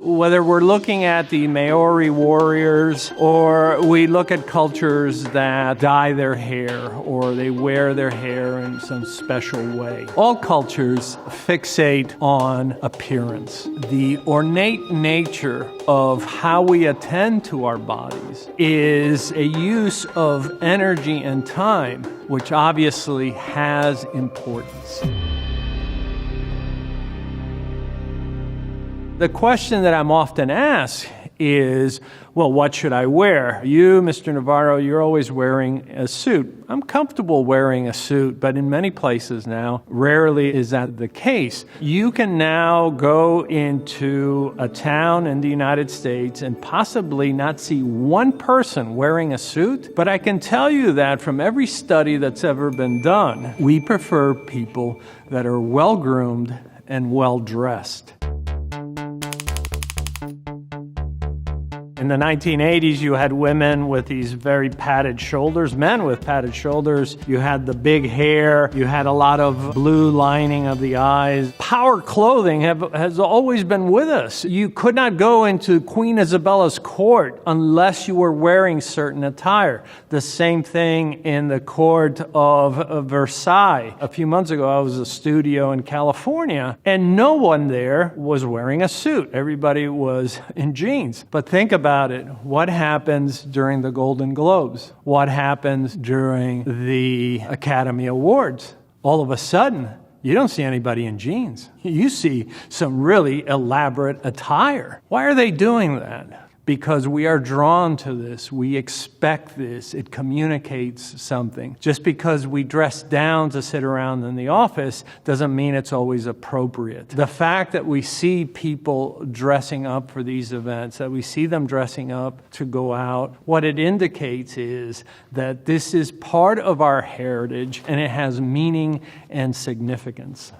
Whether we're looking at the Maori warriors or we look at cultures that dye their hair or they wear their hair in some special way, all cultures fixate on appearance. The ornate nature of how we attend to our bodies is a use of energy and time, which obviously has importance. The question that I'm often asked is, well, what should I wear? You, Mr. Navarro, you're always wearing a suit. I'm comfortable wearing a suit, but in many places now, rarely is that the case. You can now go into a town in the United States and possibly not see one person wearing a suit, but I can tell you that from every study that's ever been done, we prefer people that are well-groomed and well-dressed. In the 1980s, you had women with these very padded shoulders, men with padded shoulders. You had the big hair. You had a lot of blue lining of the eyes. Power clothing has always been with us. You could not go into Queen Isabella's court unless you were wearing certain attire. The same thing in the court of Versailles. A few months ago, I was at a studio in California, and no one there was wearing a suit. Everybody was in jeans. But think about it. What happens during the Golden Globes? What happens during the Academy Awards? All of a sudden, you don't see anybody in jeans. You see some really elaborate attire. Why are they doing that? Because we are drawn to this. We expect this. It communicates something. Just because we dress down to sit around in the office doesn't mean it's always appropriate. The fact that we see people dressing up for these events, that we see them dressing up to go out, what it indicates is that this is part of our heritage and it has meaning and significance.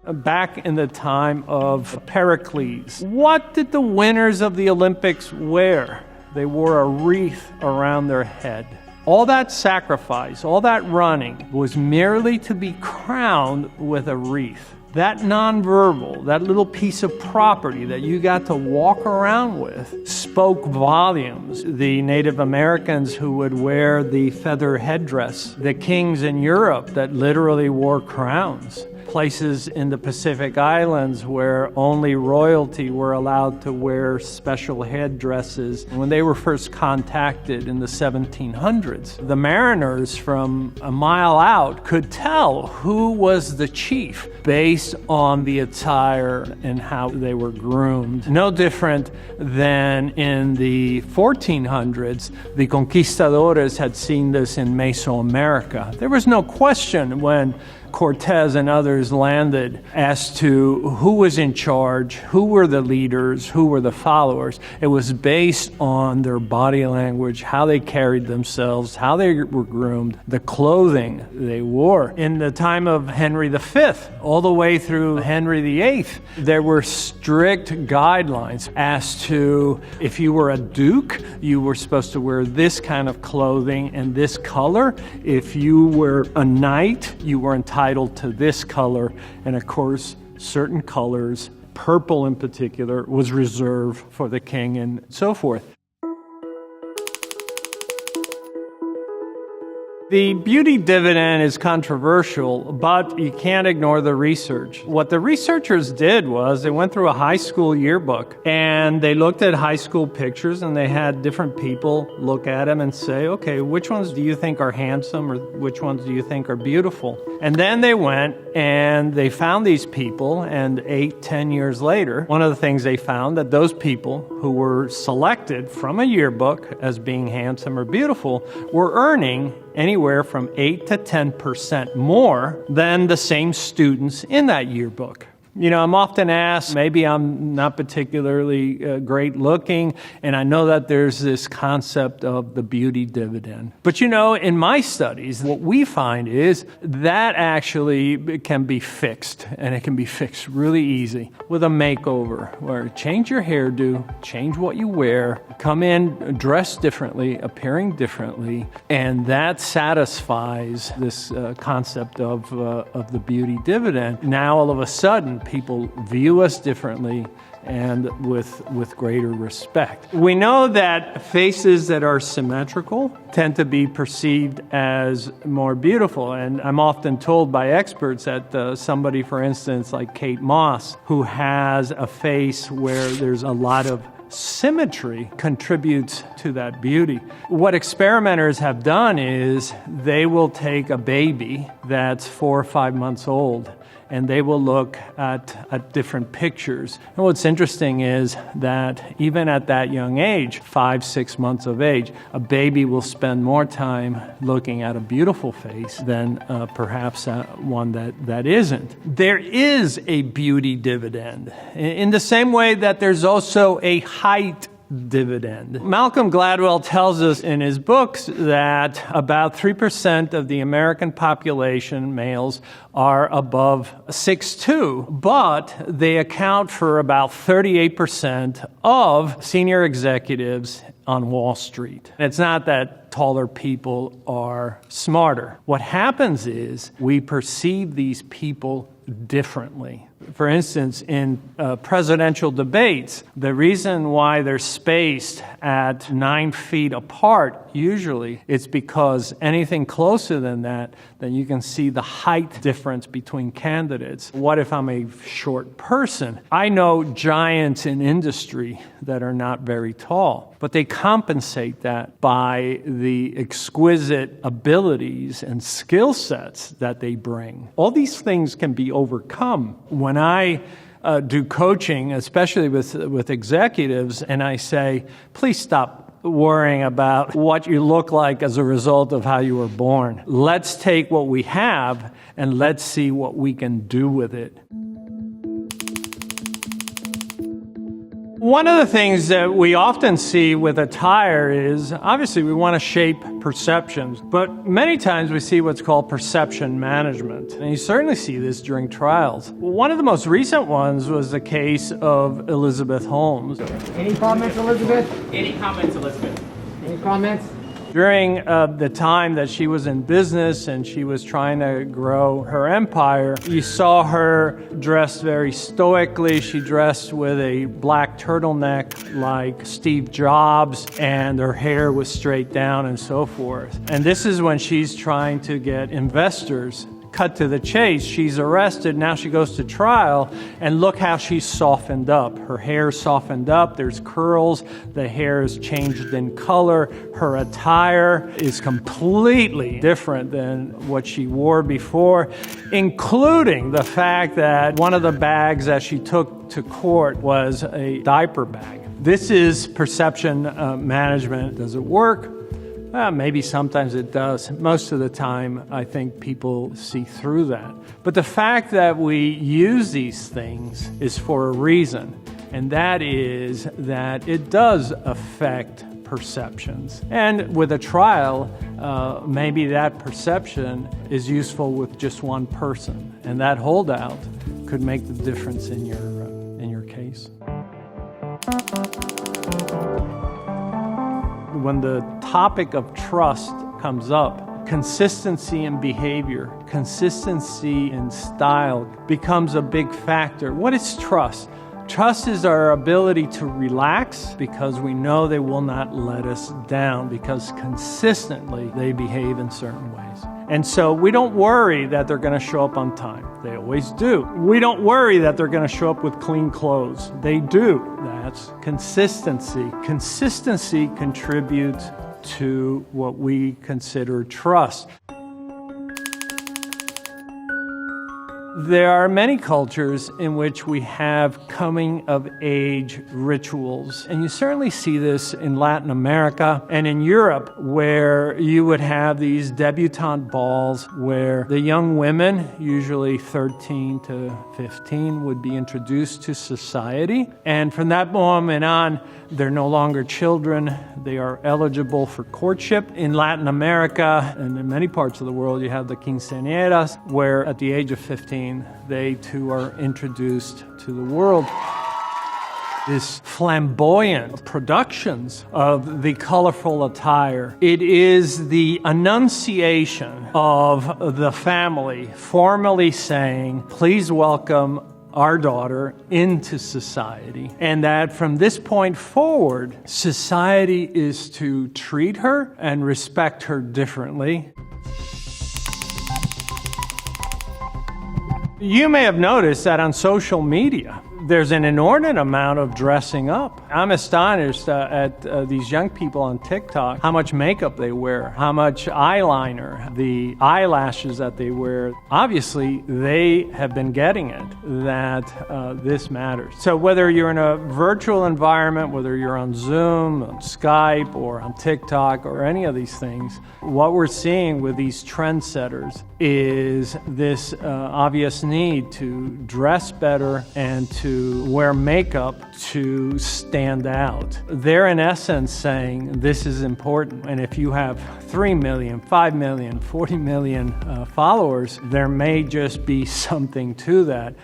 Back in the time of Pericles, what did the winners of the Olympics wear? They wore a wreath around their head. All that sacrifice, all that running was merely to be crowned with a wreath. That nonverbal, that little piece of property that you got to walk around with spoke volumes. The Native Americans who would wear the feather headdress, the kings in Europe that literally wore crowns, places in the Pacific Islands where only royalty were allowed to wear special headdresses. When they were first contacted in the 1700s, the mariners from a mile out could tell who was the chief based on the attire and how they were groomed. No different than in the 1400s, the conquistadores had seen this in Mesoamerica. There was no question when Cortez and others landed as to who was in charge, who were the leaders, who were the followers. It was based on their body language, how they carried themselves, how they were groomed, the clothing they wore. In the time of Henry V, all the way through Henry VIII, there were strict guidelines as to if you were a duke, you were supposed to wear this kind of clothing and this color. If you were a knight, you were entitled to this color, and of course, certain colors, purple in particular, was reserved for the king and so forth. The beauty dividend is controversial, but you can't ignore the research. What the researchers did was they went through a high school yearbook and they looked at high school pictures and they had different people look at them and say, okay, which ones do you think are handsome or which ones do you think are beautiful? And then they went and they found these people, and 8-10 years later, one of the things they found that those people who were selected from a yearbook as being handsome or beautiful were earning anywhere from 8 to 10% more than the same students in that yearbook. You know, I'm often asked, maybe I'm not particularly great looking, and I know that there's this concept of the beauty dividend. But you know, in my studies, what we find is that actually can be fixed, and it can be fixed really easy with a makeover, where change your hairdo, change what you wear, come in dressed differently, appearing differently, and that satisfies this concept of the beauty dividend. Now, all of a sudden, people view us differently and with greater respect. We know that faces that are symmetrical tend to be perceived as more beautiful, and I'm often told by experts that somebody, for instance, like Kate Moss, who has a face where there's a lot of symmetry, contributes to that beauty. What experimenters have done is they will take a baby that's 4 or 5 months old, and they will look at different pictures. And what's interesting is that even at that young age, 5, 6 months of age, a baby will spend more time looking at a beautiful face than perhaps one that isn't. There is a beauty dividend, in the same way that there's also a height dividend. Malcolm Gladwell tells us in his books that about 3% of the American population, males, are above 6'2", but they account for about 38% of senior executives on Wall Street. It's not that taller people are smarter. What happens is we perceive these people differently. For instance, in presidential debates, the reason why they're spaced at 9 feet apart, usually, it's because anything closer than that, then you can see the height difference between candidates. What if I'm a short person? I know giants in industry that are not very tall, but they compensate that by the exquisite abilities and skill sets that they bring. All these things can be overcome. When I do coaching, especially with executives, and I say, please stop worrying about what you look like as a result of how you were born. Let's take what we have and let's see what we can do with it. One of the things that we often see with attire is, obviously, we want to shape perceptions, but many times we see what's called perception management. And you certainly see this during trials. One of the most recent ones was the case of Elizabeth Holmes. Any comments, Elizabeth? Any comments, Elizabeth? Any comments? During the time that she was in business and she was trying to grow her empire, you saw her dressed very stoically. She dressed with a black turtleneck like Steve Jobs, and her hair was straight down and so forth. And this is when she's trying to get investors. Cut to the chase, she's arrested, now she goes to trial, and look how she's softened up. Her hair softened up, there's curls, the hair is changed in color, her attire is completely different than what she wore before, including the fact that one of the bags that she took to court was a diaper bag. This is perception management. Does it work? Maybe sometimes it does. Most of the time, I think people see through that. But the fact that we use these things is for a reason, and that is that it does affect perceptions. And with a trial, maybe that perception is useful with just one person, and that holdout could make the difference in your case. When the topic of trust comes up, consistency in behavior, consistency in style becomes a big factor. What is trust? Trust is our ability to relax because we know they will not let us down, because consistently they behave in certain ways. And so we don't worry that they're going to show up on time. They always do. We don't worry that they're going to show up with clean clothes. They do. That's consistency. Consistency contributes to what we consider trust. There are many cultures in which we have coming-of-age rituals, and you certainly see this in Latin America and in Europe, where you would have these debutante balls where the young women, usually 13 to 15, would be introduced to society, and from that moment on, they're no longer children. They are eligible for courtship. In Latin America and in many parts of the world, you have the quinceañeras, where at the age of 15, they too are introduced to the world. This flamboyant productions of the colorful attire. It is the annunciation of the family formally saying, please welcome our daughter into society, and that from this point forward, society is to treat her and respect her differently. You may have noticed that on social media, there's an inordinate amount of dressing up. I'm astonished at these young people on TikTok, how much makeup they wear, how much eyeliner, the eyelashes that they wear. Obviously, they have been getting it, that this matters. So whether you're in a virtual environment, whether you're on Zoom, on Skype, or on TikTok, or any of these things, what we're seeing with these trendsetters is this obvious need to dress better and to wear makeup to stand out. They're in essence saying this is important. And if you have 3 million, 5 million, 40 million followers, there may just be something to that.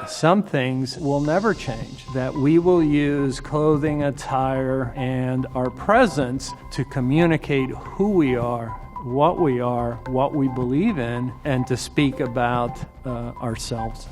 Some things will never change, that we will use clothing, attire, and our presence to communicate who we are, what we believe in, and to speak about ourselves.